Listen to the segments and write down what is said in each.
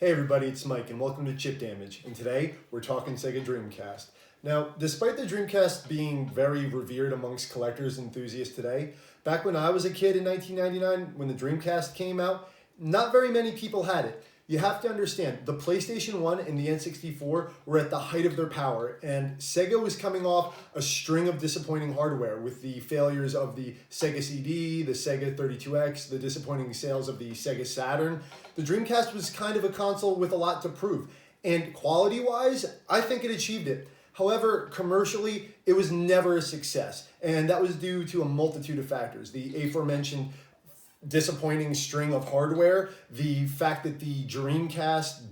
Hey everybody, it's Mike and welcome to Chip Damage, and today we're talking Sega Dreamcast. Now, despite the Dreamcast being very revered amongst collectors and enthusiasts today, back when I was a kid in 1999, when the Dreamcast came out, not very many people had it. You have to understand, the PlayStation 1 and the N64 were at the height of their power, and Sega was coming off a string of disappointing hardware with the failures of the Sega CD, the Sega 32X, the disappointing sales of the Sega Saturn. The Dreamcast was kind of a console with a lot to prove, and quality-wise, I think it achieved it. However, commercially, it was never a success, and that was due to a multitude of factors. The aforementioned disappointing string of hardware, the fact that the Dreamcast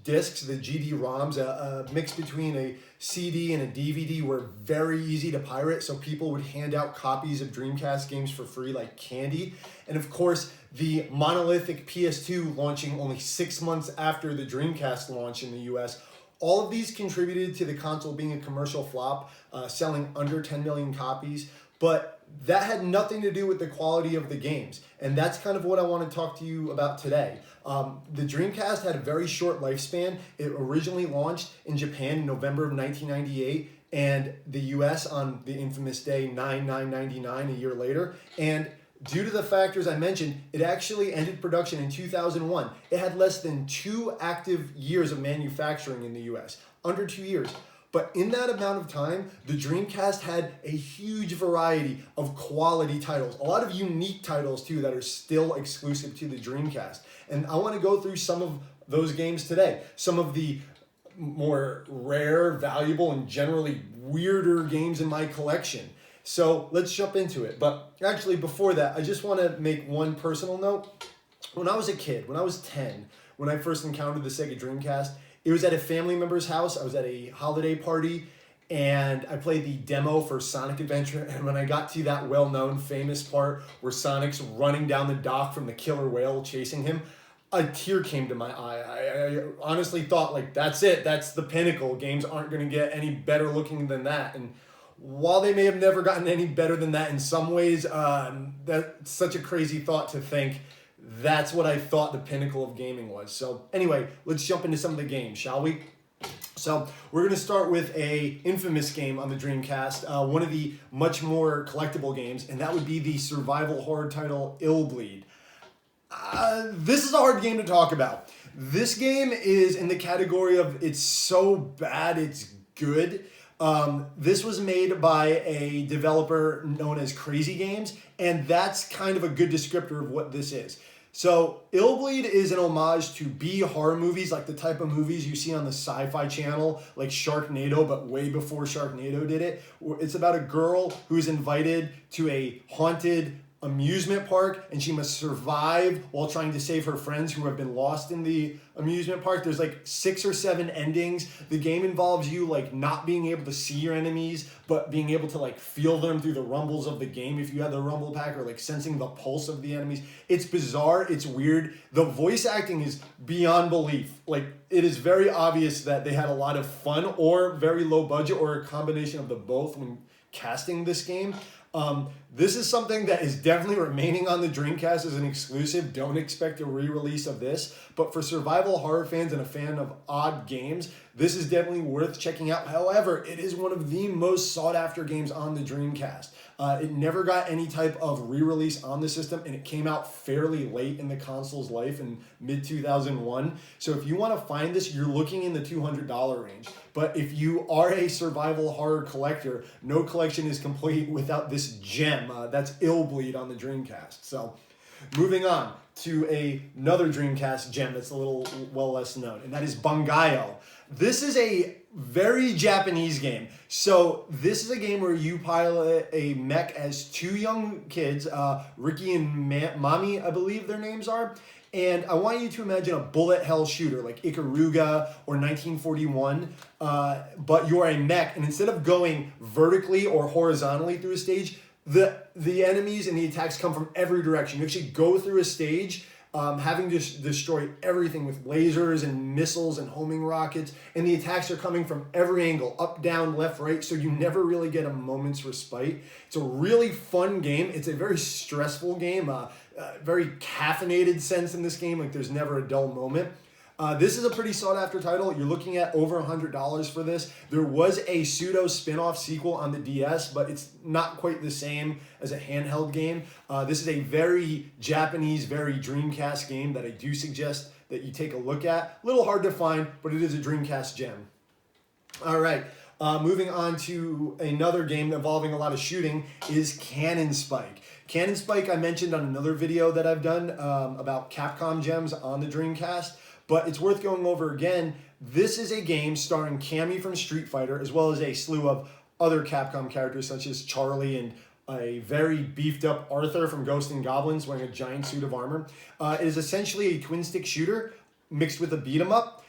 discs, the GD-ROMs, a mix between a CD and a DVD, were very easy to pirate, so people would hand out copies of Dreamcast games for free like candy. And of course, the monolithic PS2 launching only 6 months after the Dreamcast launch in the US. All of these contributed to the console being a commercial flop, selling under 10 million copies, but that had nothing to do with the quality of the games. And that's kind of what I want to talk to you about today. The Dreamcast had a very short lifespan. It originally launched in Japan in November of 1998 and the US on the infamous day 9/9/99 a year later. And due to the factors I mentioned, it actually ended production in 2001. It had less than 2 active years of manufacturing in the US, under 2 years. But in that amount of time, the Dreamcast had a huge variety of quality titles, a lot of unique titles too that are still exclusive to the Dreamcast. And I want to go through some of those games today, some of the more rare, valuable, and generally weirder games in my collection. So let's jump into it. But actually, before that, I just want to make one personal note. When I was a kid, when I was 10, when I first encountered the Sega Dreamcast, it was at a family member's house. I was at a holiday party, and I played the demo for Sonic Adventure. And when I got to that well-known, famous part where Sonic's running down the dock from the killer whale chasing him, a tear came to my eye. I honestly thought, like, that's it. That's the pinnacle. Games aren't going to get any better looking than that. And while they may have never gotten any better than that in some ways, that's such a crazy thought to think. That's what I thought the pinnacle of gaming was. So anyway, let's jump into some of the games, shall we? So we're going to start with a infamous game on the Dreamcast, one of the much more collectible games, and that would be the survival horror title Illbleed. This is a hard game to talk about. This game is in the category of it's so bad it's good. This was made by a developer known as Crazy Games, and that's kind of a good descriptor of what this is. So, Illbleed is an homage to B horror movies, like the type of movies you see on the Sci-Fi Channel, like Sharknado, but way before Sharknado did it. It's about a girl who's invited to a haunted amusement park, and she must survive while trying to save her friends who have been lost in the amusement park. There's like 6 or 7 endings. The game involves you like not being able to see your enemies, but being able to like feel them through the rumbles of the game if you have the rumble pack, or like sensing the pulse of the enemies. It's bizarre, it's weird. The voice acting is beyond belief. Like, it is very obvious that they had a lot of fun or very low budget or a combination of the both when casting this game. This is something that is definitely remaining on the Dreamcast as an exclusive. Don't expect a re-release of this. But for survival horror fans and a fan of odd games, this is definitely worth checking out. However, it is one of the most sought-after games on the Dreamcast. It never got any type of re-release on the system, and it came out fairly late in the console's life in mid-2001. So if you want to find this, you're looking in the $200 range. But if you are a survival horror collector, no collection is complete without this gem. That's Illbleed on the Dreamcast. So moving on to another Dreamcast gem that's a little well less known, and that is Bangai-o. This is a very Japanese game. So this is a game where you pilot a mech as 2 young kids, Ricky and Mami, I believe their names are. And I want you to imagine a bullet hell shooter like Ikaruga or 1941, but you're a mech, and instead of going vertically or horizontally through a stage, the enemies and the attacks come from every direction. You actually go through a stage having to destroy everything with lasers and missiles and homing rockets, and the attacks are coming from every angle, up, down, left, right, so you never really get a moment's respite. It's a really fun game. It's a very stressful game, very caffeinated sense in this game, like there's never a dull moment. This is a pretty sought after title. You're looking at over $100 for this. There was a pseudo spin-off sequel on the DS, but it's not quite the same as a handheld game. This is a very Japanese, very Dreamcast game that I do suggest that you take a look at. A little hard to find, but it is a Dreamcast gem. All right, moving on to another game involving a lot of shooting is Canon Spike. Canon Spike I mentioned on another video that I've done about Capcom gems on the Dreamcast, but it's worth going over again. This is a game starring Cammy from Street Fighter, as well as a slew of other Capcom characters such as Charlie and a very beefed up Arthur from Ghosts and Goblins wearing a giant suit of armor. It is essentially a twin stick shooter mixed with a beat 'em up.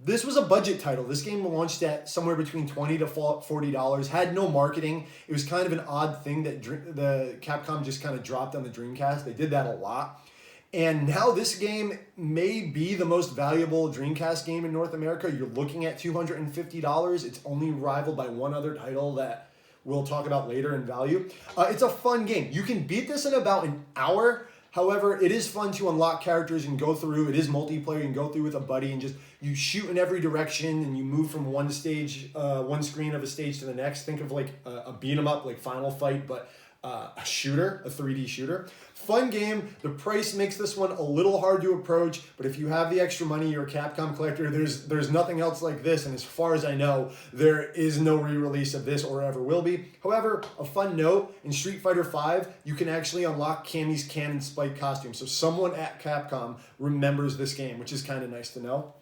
This was a budget title. This game launched at somewhere between $20 to $40, had no marketing. It was kind of an odd thing that the Capcom just kind of dropped on the Dreamcast. They did that a lot. And now this game may be the most valuable Dreamcast game in North America. You're looking at $250. It's only rivaled by one other title that we'll talk about later in value. It's a fun game. You can beat this in about an hour. However, it is fun to unlock characters and go through. It is multiplayer. You can go through with a buddy and just you shoot in every direction and you move from one stage, one screen of a stage to the next. Think of like a beat 'em up, like Final Fight, but a shooter, a 3D shooter. Fun game. The price makes this one a little hard to approach, but if you have the extra money, you're a Capcom collector, there's nothing else like this, and as far as I know, there is no re-release of this or ever will be. However, a fun note, in Street Fighter V, you can actually unlock Cammy's Canon Spike costume, so someone at Capcom remembers this game, which is kind of nice to know.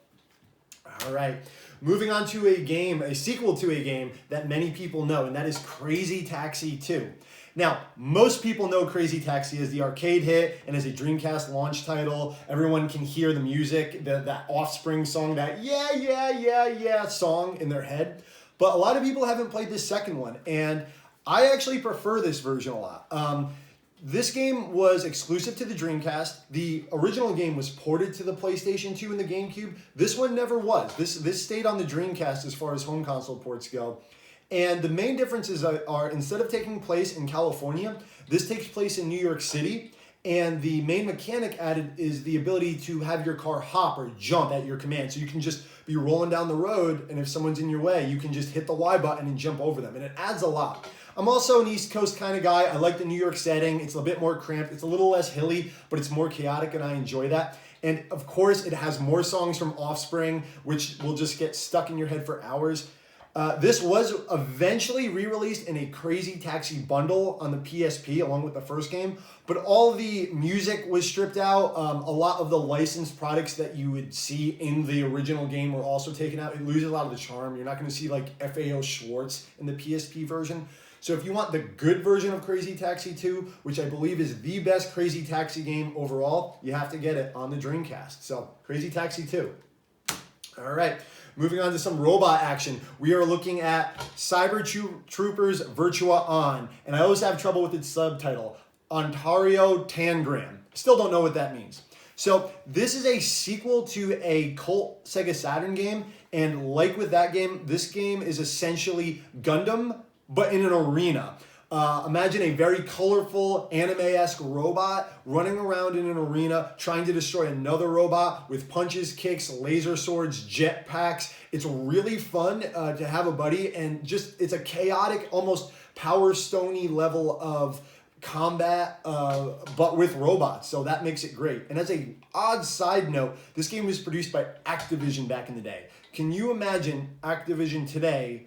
All right, moving on to a sequel to a game that many people know, and that is Crazy Taxi 2. Now, most people know Crazy Taxi as the arcade hit and as a Dreamcast launch title. Everyone can hear the music, that Offspring song, that yeah, yeah, yeah, yeah song in their head. But a lot of people haven't played this second one, and I actually prefer this version a lot. This game was exclusive to the Dreamcast. The original game was ported to the PlayStation 2 and the GameCube. This one never was. This stayed on the Dreamcast as far as home console ports go. And the main differences are instead of taking place in California, this takes place in New York City. And the main mechanic added is the ability to have your car hop or jump at your command. So you can just be rolling down the road, and if someone's in your way, you can just hit the Y button and jump over them. And it adds a lot. I'm also an East Coast kind of guy. I like the New York setting. It's a bit more cramped. It's a little less hilly, but it's more chaotic, and I enjoy that. And of course, it has more songs from Offspring, which will just get stuck in your head for hours. This was eventually re-released in a Crazy Taxi bundle on the PSP along with the first game, but all the music was stripped out. A lot of the licensed products that you would see in the original game were also taken out. It loses a lot of the charm. You're not going to see like FAO Schwartz in the PSP version. So if you want the good version of Crazy Taxi 2, which I believe is the best Crazy Taxi game overall, you have to get it on the Dreamcast. So Crazy Taxi 2. All right. Moving on to some robot action, we are looking at Cyber Troopers Virtua On, and I always have trouble with its subtitle, Ontario Tangram. Still don't know what that means. So this is a sequel to a cult Sega Saturn game, and like with that game, this game is essentially Gundam, but in an arena. Imagine a very colorful anime-esque robot running around in an arena trying to destroy another robot with punches, kicks, laser swords, jetpacks. It's really fun to have a buddy, and just it's a chaotic, almost Power Stone-y level of combat, but with robots, so that makes it great. And as a odd side note, this game was produced by Activision back in the day. Can you imagine Activision today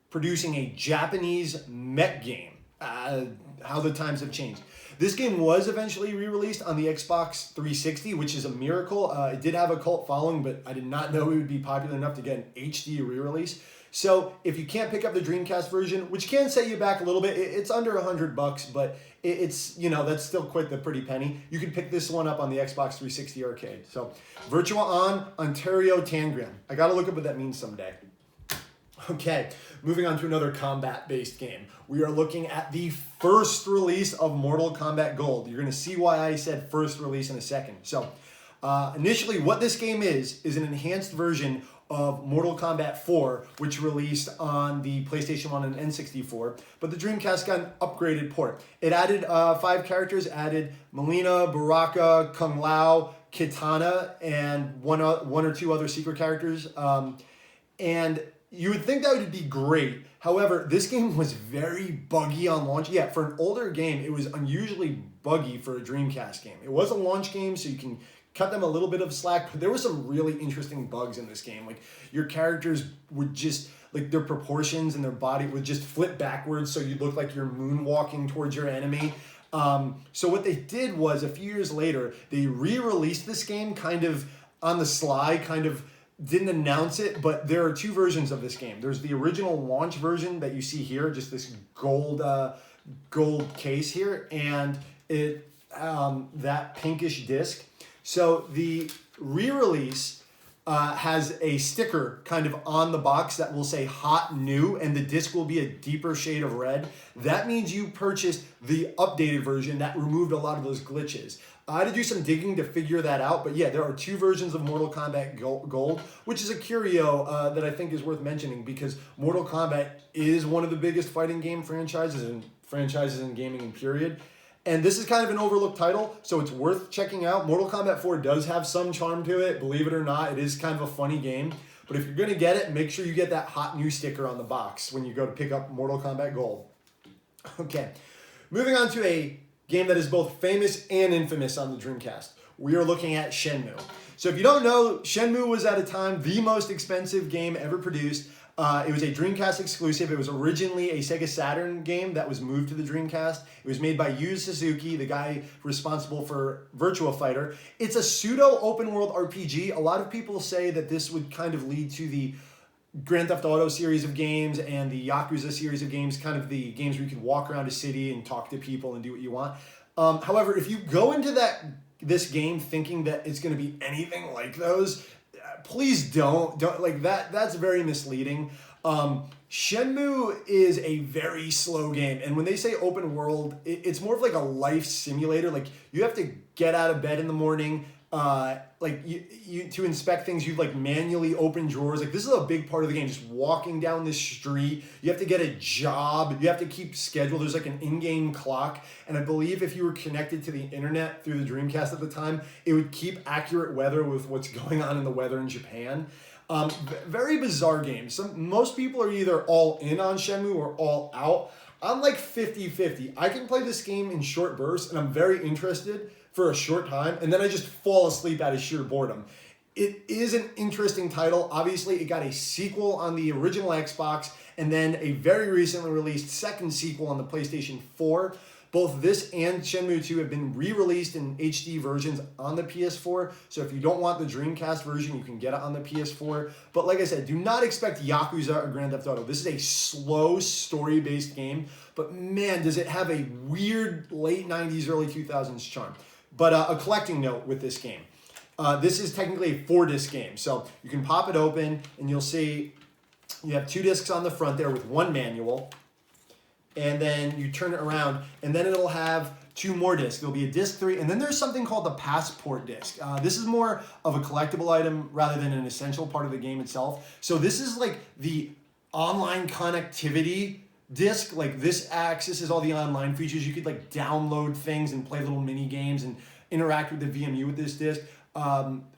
producing a Japanese mech game? How the times have changed. This game was eventually re-released on the Xbox 360, which is a miracle. It did have a cult following, but I did not know it would be popular enough to get an HD re-release. So if you can't pick up the Dreamcast version, which can set you back a little bit, it's under $100, but it's, you know, that's still quite the pretty penny. You can pick this one up on the Xbox 360 arcade. So Virtua On, Ontario Tangram. I gotta look up what that means someday. Okay, moving on to another combat-based game. We are looking at the first release of Mortal Kombat Gold. You're going to see why I said first release in a second. So, initially, what this game is an enhanced version of Mortal Kombat 4, which released on the PlayStation 1 and N64, but the Dreamcast got an upgraded port. It added 5 characters, added Melina, Baraka, Kung Lao, Kitana and one or two other secret characters. And you would think that would be great. However, this game was very buggy on launch. Yeah, for an older game, it was unusually buggy for a Dreamcast game. It was a launch game, so you can cut them a little bit of slack, but there were some really interesting bugs in this game. Like, your characters would just, like, their proportions and their body would just flip backwards, so you look like you're moonwalking towards your enemy. So what they did was, a few years later, they re-released this game kind of on the sly, kind of didn't announce it, but there are two versions of this game. There's the original launch version that you see here, just this gold case here, and it that pinkish disc. So the re-release has a sticker kind of on the box that will say hot new, and the disc will be a deeper shade of red. That means you purchased the updated version that removed a lot of those glitches. I had to do some digging to figure that out, but yeah, there are two versions of Mortal Kombat Gold, which is a curio that I think is worth mentioning, because Mortal Kombat is one of the biggest fighting game franchises in gaming in period. And this is kind of an overlooked title, so it's worth checking out. Mortal Kombat 4 does have some charm to it, believe it or not. It is kind of a funny game. But if you're going to get it, make sure you get that hot new sticker on the box when you go to pick up Mortal Kombat Gold. Okay, moving on to a game that is both famous and infamous on the Dreamcast. We are looking at Shenmue. So if you don't know, Shenmue was at a time the most expensive game ever produced. It was a Dreamcast exclusive. It was originally a Sega Saturn game that was moved to the Dreamcast. It was made by Yu Suzuki, the guy responsible for Virtua Fighter. It's a pseudo open world RPG. A lot of people say that this would kind of lead to the Grand Theft Auto series of games and the Yakuza series of games, kind of the games where you can walk around a city and talk to people and do what you want. However, if you go into this game thinking that it's going to be anything like those, please don't like that. That's very misleading. Shenmue is a very slow game, and when they say open world, it's more of like a life simulator. Like, you have to get out of bed in the morning. Like you to inspect things, you like manually open drawers. Like, this is a big part of the game, just walking down this street. You have to get a job. You have to keep schedule. There's like an in-game clock. And I believe if you were connected to the internet through the Dreamcast at the time, it would keep accurate weather with what's going on in the weather in Japan. Very bizarre game. Most people are either all in on Shenmue or all out. I'm like 50-50. I can play this game in short bursts, and I'm very interested for a short time, and then I just fall asleep out of sheer boredom. It is an interesting title. Obviously, it got a sequel on the original Xbox, and then a very recently released second sequel on the PlayStation 4. Both this and Shenmue 2 have been re-released in HD versions on the PS4, so if you don't want the Dreamcast version, you can get it on the PS4. But like I said, do not expect Yakuza or Grand Theft Auto. This is a slow, story-based game, but man, does it have a weird late 90s, early 2000s charm. But a collecting note with this game. This is technically a 4-disc game, so you can pop it open, and you'll see you have 2 discs on the front there with 1 manual. And then you turn it around, and then it'll have 2 more discs. There'll be a disc 3, and then there's something called the passport disc. This is more of a collectible item rather than an essential part of the game itself. So this is like the online connectivity disc. Like, this accesses all the online features. You could like download things and play little mini games and interact with the VMU with this disc.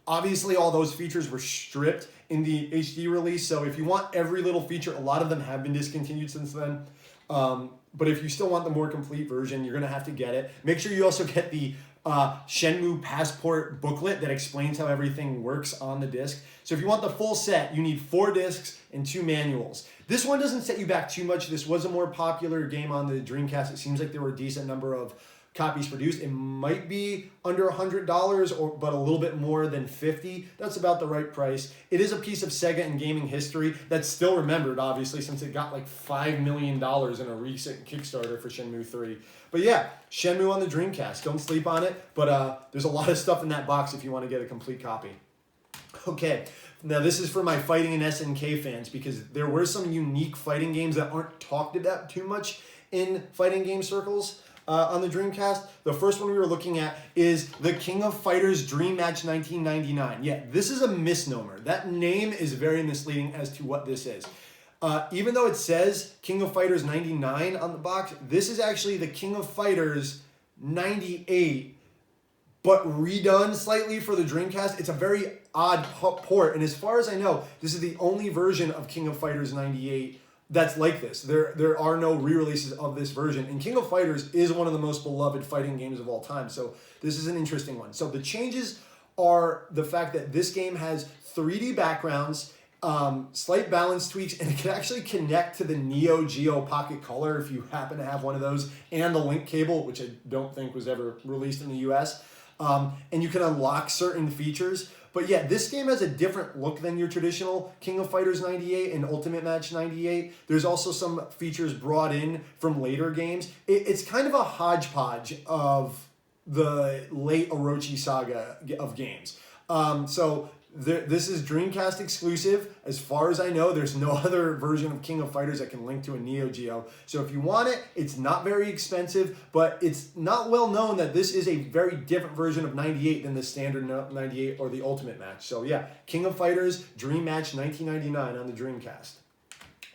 Obviously, all those features were stripped in the HD release. So if you want every little feature, a lot of them have been discontinued since then. But if you still want the more complete version, you're going to have to get it. Make sure you also get the Shenmue Passport booklet that explains how everything works on the disc. So if you want the full set, you need 4 discs and 2 manuals. This one doesn't set you back too much. This was a more popular game on the Dreamcast. It seems like there were a decent number of copies produced. It might be under $100, but a little bit more than $50. That's about the right price. It is a piece of Sega and gaming history that's still remembered, obviously, since it got like $5 million in a recent Kickstarter for Shenmue 3. But yeah, Shenmue on the Dreamcast. Don't sleep on it, but there's a lot of stuff in that box if you want to get a complete copy. Okay, now this is for my fighting and SNK fans, because there were some unique fighting games that aren't talked about too much in fighting game circles. On the Dreamcast. The first one we were looking at is the King of Fighters Dream Match 1999. Yeah, this is a misnomer. That name is very misleading as to what this is. Even though it says King of Fighters 99 on the box, this is actually the King of Fighters 98 but redone slightly for the Dreamcast. It's a very odd port, and as far as I know, this is the only version of King of Fighters 98 that's like this. There are no re-releases of this version, and King of Fighters is one of the most beloved fighting games of all time, so this is an interesting one. So the changes are the fact that this game has 3D backgrounds, slight balance tweaks, and it can actually connect to the Neo Geo Pocket Color if you happen to have one of those, and the link cable, which I don't think was ever released in the US. And you can unlock certain features. But yeah, this game has a different look than your traditional King of Fighters 98 and Ultimate Match 98. There's also some features brought in from later games. It's kind of a hodgepodge of the late Orochi saga of games. This is Dreamcast exclusive. As far as I know, there's no other version of King of Fighters that can link to a Neo Geo. So if you want it, it's not very expensive, but it's not well known that this is a very different version of 98 than the standard 98 or the Ultimate Match. So yeah, King of Fighters Dream Match 1999 on the Dreamcast.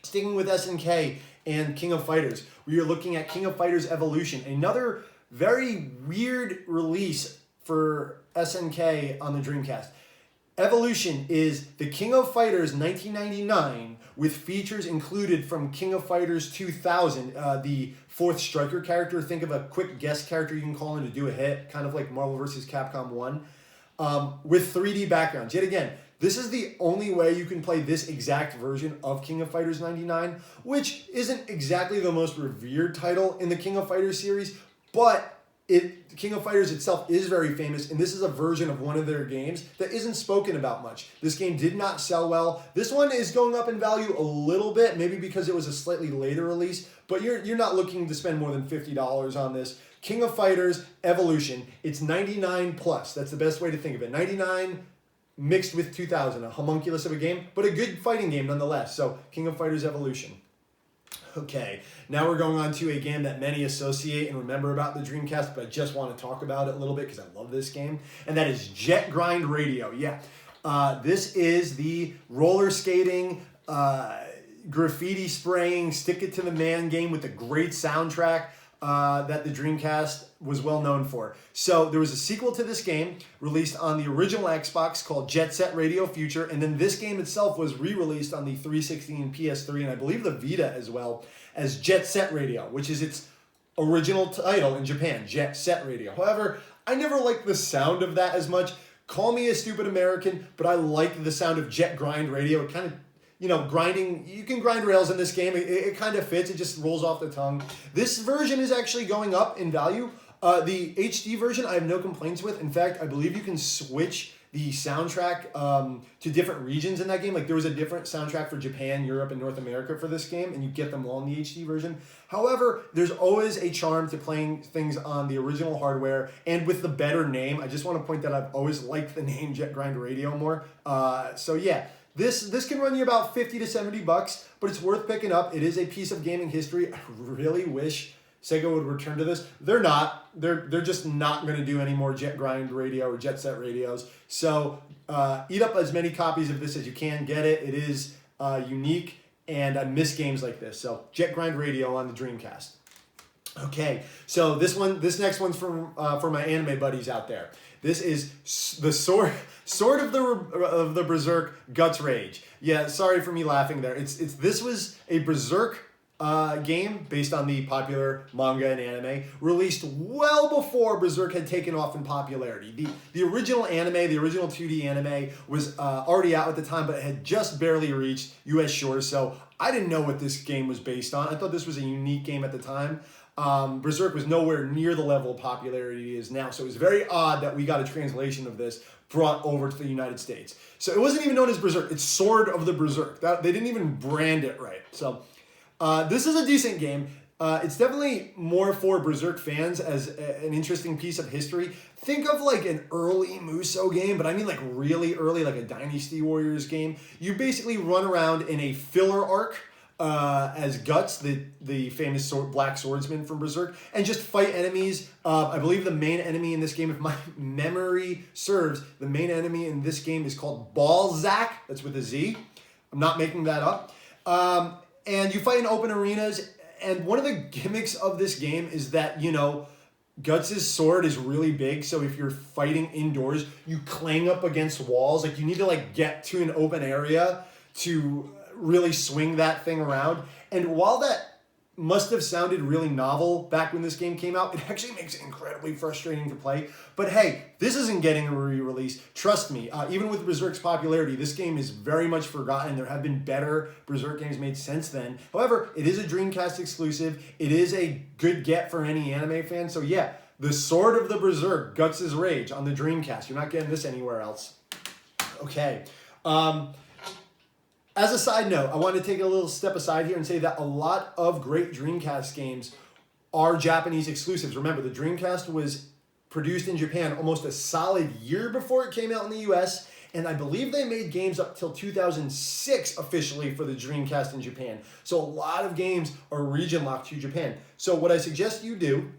Sticking with SNK and King of Fighters, we are looking at King of Fighters Evolution, another very weird release for SNK on the Dreamcast. Evolution is the King of Fighters 1999 with features included from King of Fighters 2000, the fourth striker character. Think of a quick guest character you can call in to do a hit, kind of like Marvel vs. Capcom 1, with 3D backgrounds. Yet again, this is the only way you can play this exact version of King of Fighters 99, which isn't exactly the most revered title in the King of Fighters series, but King of Fighters itself is very famous, and this is a version of one of their games that isn't spoken about much. This game did not sell well. This one is going up in value a little bit, maybe because it was a slightly later release, but you're not looking to spend more than $50 on this. King of Fighters Evolution, it's 99 plus. That's the best way to think of it. 99 mixed with 2000, a homunculus of a game, but a good fighting game nonetheless. So King of Fighters Evolution. Okay, now we're going on to a game that many associate and remember about the Dreamcast, but I just want to talk about it a little bit because I love this game, and that is Jet Grind Radio. Yeah, this is the roller skating, graffiti spraying, stick it to the man game with a great soundtrack that the Dreamcast was well known for. So there was a sequel to this game released on the original Xbox called Jet Set Radio Future, and then this game itself was re-released on the 360 and PS3, and I believe the Vita as well, as Jet Set Radio, which is its original title in Japan, Jet Set Radio. However, I never liked the sound of that as much. Call me a stupid American, but I like the sound of Jet Grind Radio. It kind of, grinding, you can grind rails in this game. It kind of fits. It just rolls off the tongue. This version is actually going up in value. The HD version I have no complaints with. In fact, I believe you can switch the soundtrack to different regions in that game. Like there was a different soundtrack for Japan, Europe, and North America for this game, and you get them all in the HD version. However, there's always a charm to playing things on the original hardware and with the better name. I just want to point that I've always liked the name Jet Grind Radio more. So yeah. This can run you about $50 to $70, but it's worth picking up. It is a piece of gaming history. I really wish Sega would return to this. They're not. They're just not going to do any more Jet Grind Radio or Jet Set radios. So eat up as many copies of this as you can. Get it. It is unique, and I miss games like this. So Jet Grind Radio on the Dreamcast. Okay, so this next one's for my anime buddies out there. This is the Sword of the Berserk Guts Rage. Yeah, sorry for me laughing there. This was a Berserk game based on the popular manga and anime, released well before Berserk had taken off in popularity. The original anime, the original 2D anime, was already out at the time, but it had just barely reached US shores, so I didn't know what this game was based on. I thought this was a unique game at the time. Berserk was nowhere near the level of popularity it is now, so it was very odd that we got a translation of this brought over to the United States. So it wasn't even known as Berserk. It's Sword of the Berserk. They didn't even brand it right. So this is a decent game. It's definitely more for Berserk fans as an interesting piece of history. Think of like an early Musou game, but I mean like really early, like a Dynasty Warriors game. You basically run around in a filler arc as Guts, the famous black swordsman from Berserk, and just fight enemies. I believe the main enemy in this game, if my memory serves, the main enemy in this game is called Balzac. That's with a Z. I'm not making that up. And you fight in open arenas, and one of the gimmicks of this game is that, Guts' sword is really big, so if you're fighting indoors, you clang up against walls. Like, you need to, like, get to an open area to really swing that thing around. And while that must have sounded really novel back when this game came out, it actually makes it incredibly frustrating to play. But hey, this isn't getting a re-release. Trust me, even with Berserk's popularity, this game is very much forgotten. There have been better Berserk games made since then. However, it is a Dreamcast exclusive. It is a good get for any anime fan. So yeah, the Sword of the Berserk, Guts' Rage on the Dreamcast. You're not getting this anywhere else. Okay. As a side note, I want to take a little step aside here and say that a lot of great Dreamcast games are Japanese exclusives. Remember, the Dreamcast was produced in Japan almost a solid year before it came out in the US, and I believe they made games up till 2006 officially for the Dreamcast in Japan. So a lot of games are region locked to Japan. So what I suggest you do,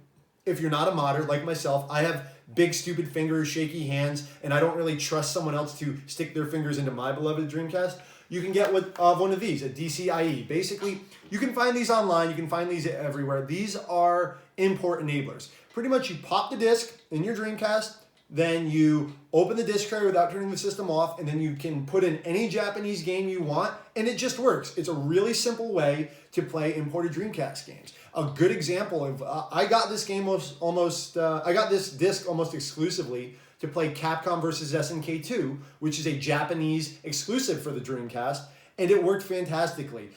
if you're not a modder like myself, I have big stupid fingers, shaky hands, and I don't really trust someone else to stick their fingers into my beloved Dreamcast. You can get one of these, a DCIE. Basically, you can find these online. You can find these everywhere. These are import enablers. Pretty much you pop the disc in your Dreamcast, then you open the disc tray without turning the system off, and then you can put in any Japanese game you want, and it just works. It's a really simple way to play imported Dreamcast games. A good example of, I got this game I got this disc almost exclusively to play Capcom vs. SNK 2, which is a Japanese exclusive for the Dreamcast, and it worked fantastically.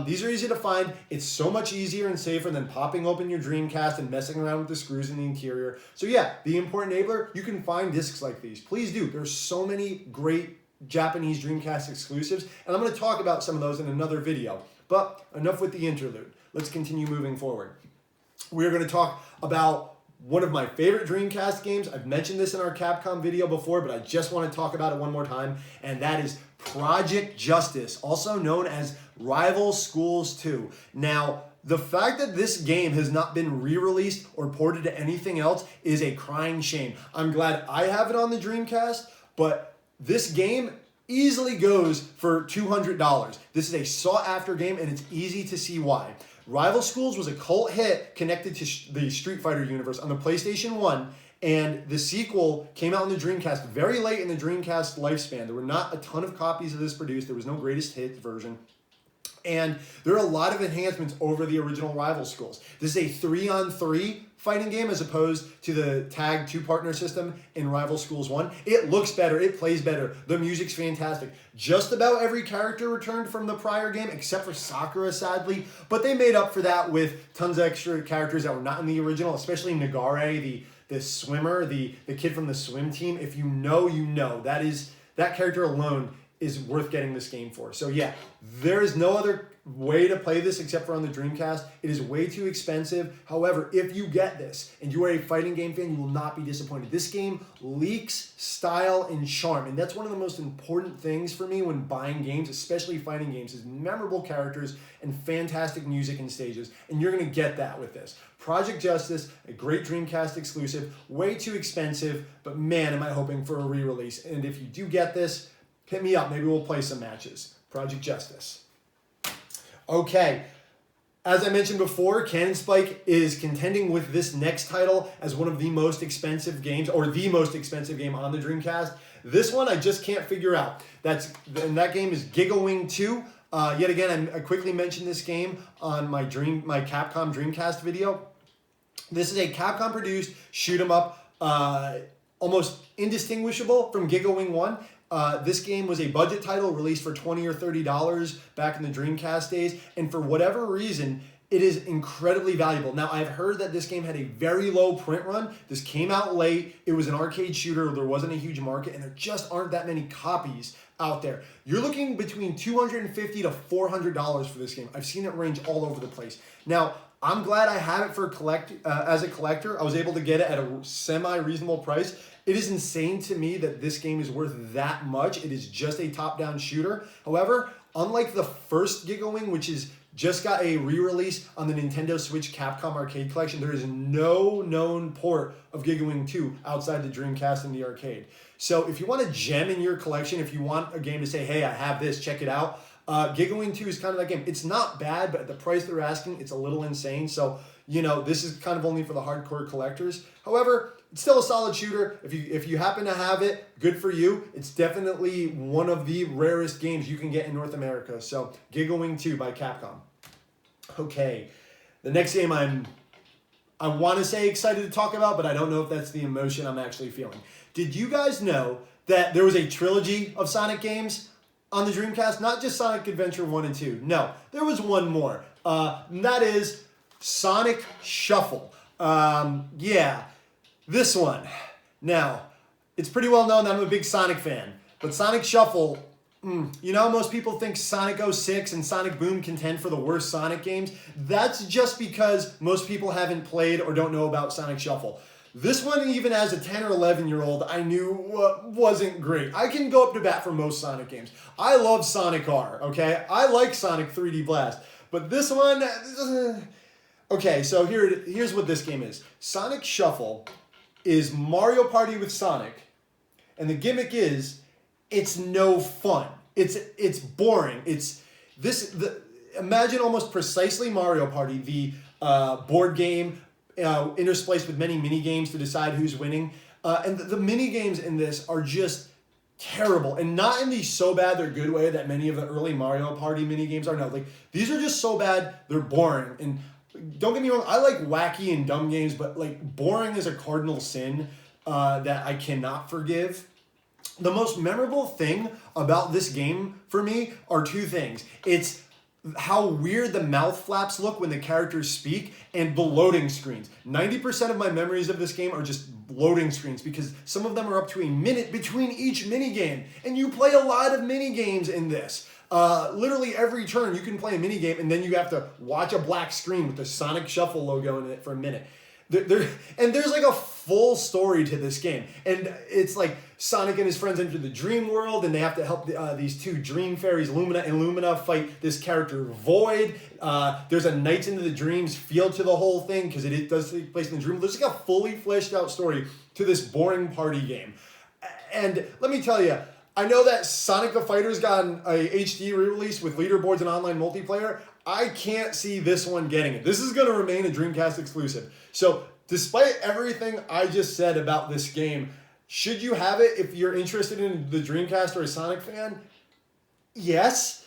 These are easy to find. It's so much easier and safer than popping open your Dreamcast and messing around with the screws in the interior. So yeah, the import enabler, you can find discs like these. Please do. There's so many great Japanese Dreamcast exclusives, and I'm going to talk about some of those in another video. But enough with the interlude. Let's continue moving forward. We're going to talk about one of my favorite Dreamcast games. I've mentioned this in our Capcom video before, but I just want to talk about it one more time, and that is Project Justice, also known as Rival Schools 2. Now, the fact that this game has not been re-released or ported to anything else is a crying shame. I'm glad I have it on the Dreamcast, but this game easily goes for $200. This is a sought-after game, and it's easy to see why. Rival Schools was a cult hit connected to the Street Fighter universe on the PlayStation 1, and the sequel came out on the Dreamcast very late in the Dreamcast lifespan. There were not a ton of copies of this produced. There was no greatest hits version. And there are a lot of enhancements over the original Rival Schools. This is a 3-on-3 fighting game as opposed to the tag 2-partner system in Rival Schools 1. It looks better, it plays better, the music's fantastic. Just about every character returned from the prior game except for Sakura, sadly, but they made up for that with tons of extra characters that were not in the original, especially Nagare, the swimmer, the kid from the swim team. If you know, you know. That character alone is worth getting this game for. So yeah, there is no other way to play this except for on the Dreamcast. It is way too expensive. However, if you get this and you are a fighting game fan, you will not be disappointed. This game leaks style and charm, and that's one of the most important things for me when buying games, especially fighting games, is memorable characters and fantastic music and stages, and you're going to get that with this. Project Justice, a great Dreamcast exclusive, way too expensive, but man, am I hoping for a re-release. And if you do get this, hit me up. Maybe we'll play some matches. Project Justice. Okay, as I mentioned before, Canon Spike is contending with this next title as one of the most expensive games, or the most expensive game on the Dreamcast. This one I just can't figure out. And that game is Giga-Wing 2. Yet again, I quickly mentioned this game on my Capcom Dreamcast video. This is a Capcom-produced shoot-'em-up, almost indistinguishable from Giga-Wing 1. This game was a budget title released for $20 or $30 back in the Dreamcast days, and for whatever reason, it is incredibly valuable. Now, I've heard that this game had a very low print run. This came out late. It was an arcade shooter. There wasn't a huge market, and there just aren't that many copies out there. You're looking between $250 to $400 for this game. I've seen it range all over the place. Now, I'm glad I have it for as a collector. I was able to get it at a semi-reasonable price. It is insane to me that this game is worth that much. It is just a top-down shooter. However, unlike the first Giga-Wing, which is just got a re-release on the Nintendo Switch Capcom Arcade Collection, there is no known port of Giga-Wing 2 outside the Dreamcast and the arcade. So if you want a gem in your collection, if you want a game to say, hey, I have this, check it out, Giga-Wing 2 is kind of that game. It's not bad, but at the price they're asking, it's a little insane. So this is kind of only for the hardcore collectors. However, it's still a solid shooter. If you happen to have it, good for you. It's definitely one of the rarest games you can get in North America. So, Giga Wing 2 by Capcom. Okay, the next game I want to say excited to talk about, but I don't know if that's the emotion I'm actually feeling. Did you guys know that there was a trilogy of Sonic games on the Dreamcast? Not just Sonic Adventure 1 and 2. No, there was one more. And that is Sonic Shuffle. This one. Now, it's pretty well known that I'm a big Sonic fan, but Sonic Shuffle, most people think Sonic 06 and Sonic Boom contend for the worst Sonic games. That's just because most people haven't played or don't know about Sonic Shuffle. This one, even as a 10 or 11-year-old, I knew wasn't great. I can go up to bat for most Sonic games. I love Sonic R, okay? I like Sonic 3D Blast, but this one... Okay, so here's what this game is. Sonic Shuffle is Mario Party with Sonic, and the gimmick is it's no fun. It's boring. Imagine almost precisely Mario Party, the board game interspliced with many mini games to decide who's winning. And the mini games in this are just terrible, and not in the so bad they're good way that many of the early Mario Party mini games are. No, these are just so bad they're boring. And don't get me wrong, I like wacky and dumb games, but boring is a cardinal sin that I cannot forgive. The most memorable thing about this game for me are two things. It's how weird the mouth flaps look when the characters speak, and the loading screens. 90% of my memories of this game are just loading screens, because some of them are up to a minute between each mini game, and you play a lot of mini games in this. Literally every turn you can play a mini game, and then you have to watch a black screen with the Sonic Shuffle logo in it for a minute. There's a full story to this game, and it's Sonic and his friends enter the dream world, and they have to help these two dream fairies, Lumina and Lumina, fight this character Void. There's a Nights into the Dreams feel to the whole thing, because it does take place in the dream. There's a fully fleshed out story to this boring party game. And let me tell you, I know that Sonic the Fighter's gotten a HD re-release with leaderboards and online multiplayer. I can't see this one getting it. This is going to remain a Dreamcast exclusive. So, despite everything I just said about this game, should you have it if you're interested in the Dreamcast or a Sonic fan? Yes,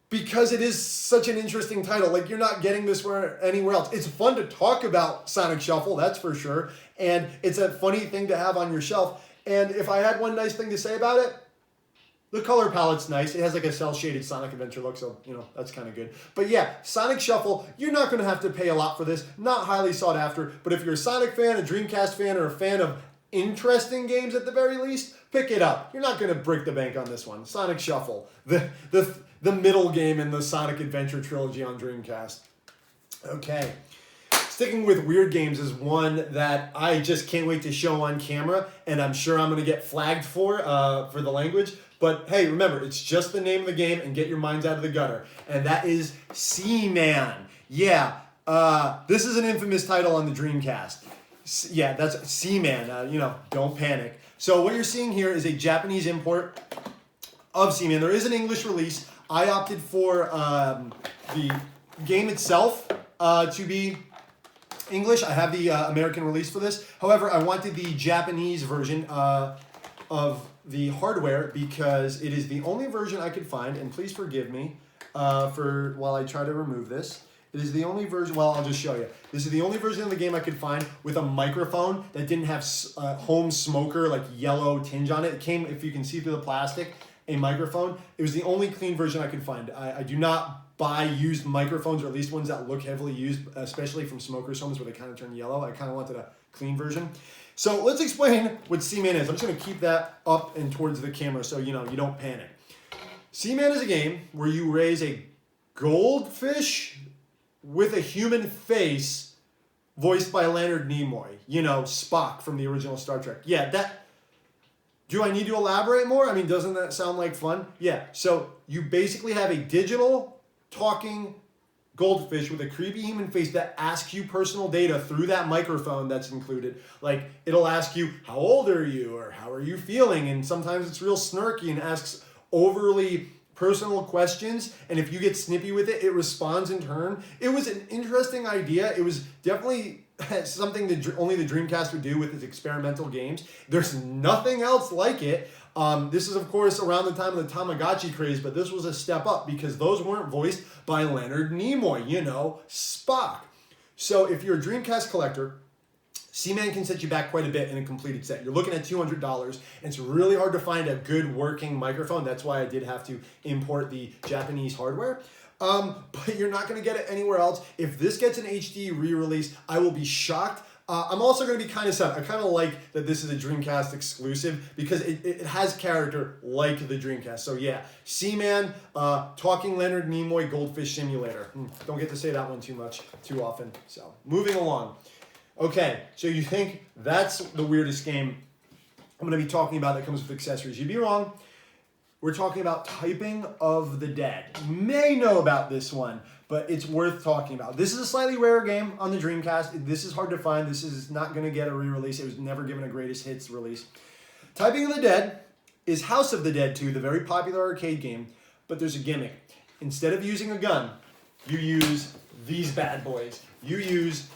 because it is such an interesting title. You're not getting this anywhere else. It's fun to talk about Sonic Shuffle, that's for sure, and it's a funny thing to have on your shelf. And if I had one nice thing to say about it, the color palette's nice. It has a cel-shaded Sonic Adventure look, so, that's kind of good. But yeah, Sonic Shuffle, you're not going to have to pay a lot for this. Not highly sought after, but if you're a Sonic fan, a Dreamcast fan, or a fan of interesting games at the very least, pick it up. You're not going to break the bank on this one. Sonic Shuffle, the middle game in the Sonic Adventure trilogy on Dreamcast. Okay. Sticking with weird games is one that I just can't wait to show on camera, and I'm sure I'm going to get flagged for the language. But hey, remember, it's just the name of the game, and get your minds out of the gutter. And that is Seaman. Yeah, this is an infamous title on the Dreamcast. Yeah, that's Seaman. Don't panic. So what you're seeing here is a Japanese import of Seaman. There is an English release. I opted for the game itself to be English. I have the American release for this. However, I wanted the Japanese version of the hardware because it is the only version I could find, and please forgive me while I try to remove this. It is the only version, well, I'll just show you. This is the only version of the game I could find with a microphone that didn't have home smoker, yellow tinge on it. It came, if you can see through the plastic, a microphone. It was the only clean version I could find. I do not buy used microphones, or at least ones that look heavily used, especially from smokers' homes where they kind of turn yellow. I kind of wanted a clean version. So let's explain what Seaman is. I'm just going to keep that up and towards the camera so you don't panic. Seaman is a game where you raise a goldfish with a human face voiced by Leonard Nimoy. Spock from the original Star Trek. Yeah, do I need to elaborate more? Doesn't that sound like fun? Yeah, so you basically have a digital talking goldfish with a creepy human face that asks you personal data through that microphone that's included. It'll ask you, how old are you? Or how are you feeling? And sometimes it's real snarky and asks overly personal questions, and if you get snippy with it, it responds in turn. It was an interesting idea. It was definitely something that only the Dreamcast would do with its experimental games. There's nothing else like it. This is, of course, around the time of the Tamagotchi craze, but this was a step up because those weren't voiced by Leonard Nimoy, you know, Spock. So if you're a Dreamcast collector, Seaman can set you back quite a bit in a completed set. You're looking at $200, and it's really hard to find a good working microphone. That's why I did have to import the Japanese hardware. But you're not going to get it anywhere else. If this gets an HD re-release, I will be shocked. I'm also going to be kind of sad. I kind of like that this is a Dreamcast exclusive because it has character like the Dreamcast. So yeah, Seaman, Talking Leonard Nimoy, Goldfish Simulator. Don't get to say that one too often. So moving along. Okay, so you think that's the weirdest game I'm going to be talking about that comes with accessories. You'd be wrong. We're talking about Typing of the Dead. You may know about this one, but it's worth talking about. This is a slightly rare game on the Dreamcast. This is hard to find. This is not going to get a re-release. It was never given a greatest hits release. Typing of the Dead is House of the Dead 2, the very popular arcade game, but there's a gimmick. Instead of using a gun, you use these bad boys. You use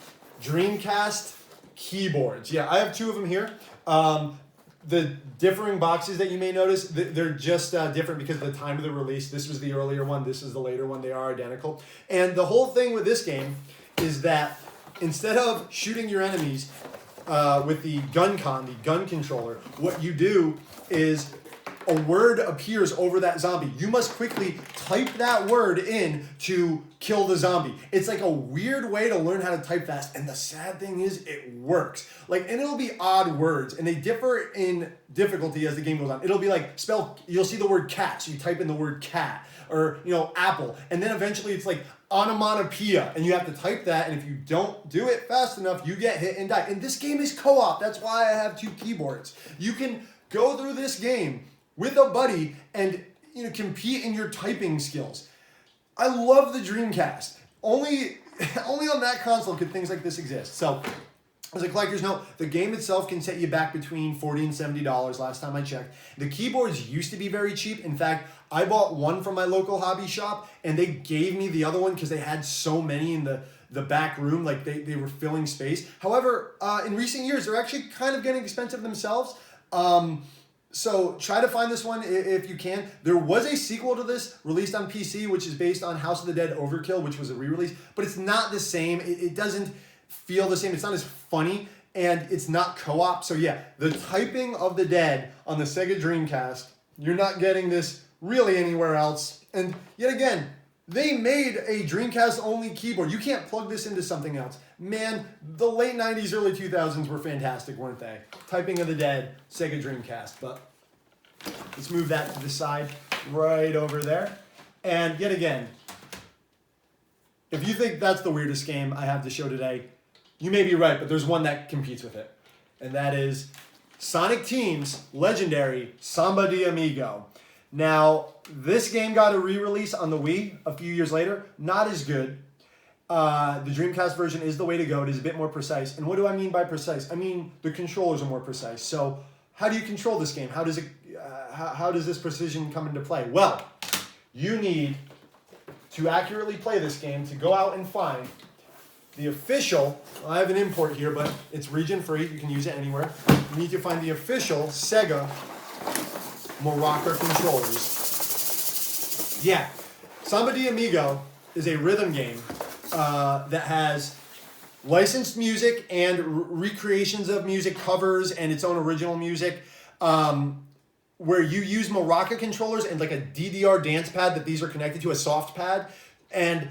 Dreamcast keyboards. Yeah, I have two of them here. The differing boxes that you may notice, they're just different because of the time of the release. This was the earlier one. This is the later one. They are identical. And the whole thing with this game is that instead of shooting your enemies with the gun controller, what you do is a word appears over that zombie. You must quickly type that word in to kill the zombie. It's like a weird way to learn how to type fast, and the sad thing is it works. And it'll be odd words, and they differ in difficulty as the game goes on. It'll be like you'll see the word cat, so you type in the word cat, or apple, and then eventually it's like onomatopoeia, and you have to type that, and if you don't do it fast enough, you get hit and die. And this game is co-op. That's why I have two keyboards. You can go through this game with a buddy and compete in your typing skills. I love the Dreamcast. Only on that console could things like this exist. So, as a collector's note, the game itself can set you back between $40 and $70 last time I checked. The keyboards used to be very cheap. In fact, I bought one from my local hobby shop, and they gave me the other one because they had so many in the back room, they were filling space. However, in recent years, they're actually kind of getting expensive themselves. So try to find this one if you can. There was a sequel to this released on PC, which is based on House of the Dead Overkill, which was a re-release, but it's not the same. It doesn't feel the same. It's not as funny, and it's not co-op. So yeah, the Typing of the Dead on the Sega Dreamcast, you're not getting this really anywhere else. And yet again, they made a Dreamcast-only keyboard. You can't plug this into something else. Man, the late 90s, early 2000s were fantastic, weren't they? Typing of the Dead, Sega Dreamcast. But let's move that to the side, right over there. And yet again, if you think that's the weirdest game I have to show today, you may be right, but there's one that competes with it. And that is Sonic Team's legendary Samba de Amigo. Now, this game got a re-release on the Wii a few years later. Not as good. The Dreamcast version is the way to go. It is a bit more precise. And what do I mean by precise? I mean the controllers are more precise. So how do you control this game? How does this precision come into play? Well, you need to accurately play this game to go out and find the official, I have an import here, but it's region free. You can use it anywhere. You need to find the official Sega Maraca controllers. Yeah, Samba de Amigo is a rhythm game that has licensed music and recreations of music, covers, and its own original music, where you use maraca controllers and like a DDR dance pad that these are connected to, a soft pad, and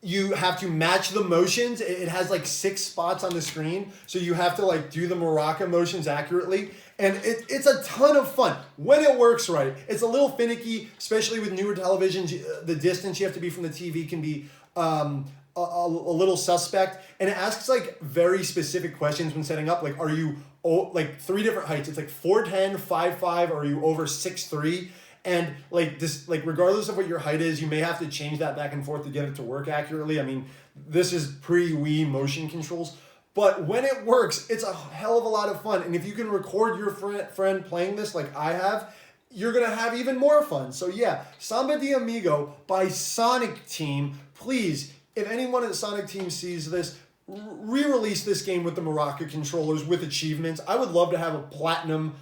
you have to match the motions. It has like 6 spots on the screen, so you have to do the maraca motions accurately. And it's a ton of fun when it works right. It's a little finicky, especially with newer televisions. The distance you have to be from the TV can be a little suspect. And it asks very specific questions when setting up. Are you 3 different heights? It's 4'10", 5'5", or are you over 6'3"? And regardless of what your height is, you may have to change that back and forth to get it to work accurately. I mean, this is pre-Wii motion controls. But when it works, it's a hell of a lot of fun. And if you can record your friend playing this like I have, you're going to have even more fun. So yeah, Samba de Amigo by Sonic Team. Please, if anyone at Sonic Team sees this, re-release this game with the Maraca controllers with achievements. I would love to have a platinum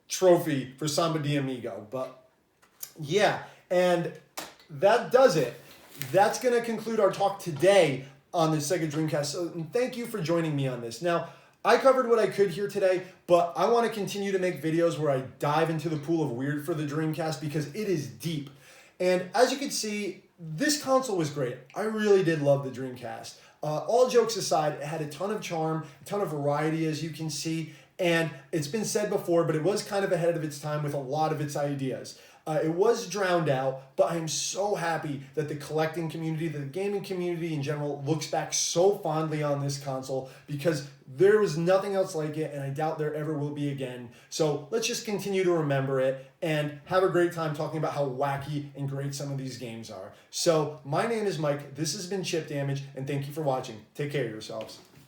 trophy for Samba de Amigo. But yeah, and that does it. That's going to conclude our talk today on the Sega Dreamcast. So thank you for joining me on this. Now, I covered what I could here today, but I want to continue to make videos where I dive into the pool of weird for the Dreamcast because it is deep. And as you can see, this console was great. I really did love the Dreamcast. All jokes aside, it had a ton of charm, a ton of variety, as you can see, and it's been said before, but it was kind of ahead of its time with a lot of its ideas. It was drowned out, but I'm so happy that the collecting community, the gaming community in general, looks back so fondly on this console because there was nothing else like it, and I doubt there ever will be again. So let's just continue to remember it and have a great time talking about how wacky and great some of these games are. So my name is Mike, this has been Chip Damage, and thank you for watching. Take care of yourselves.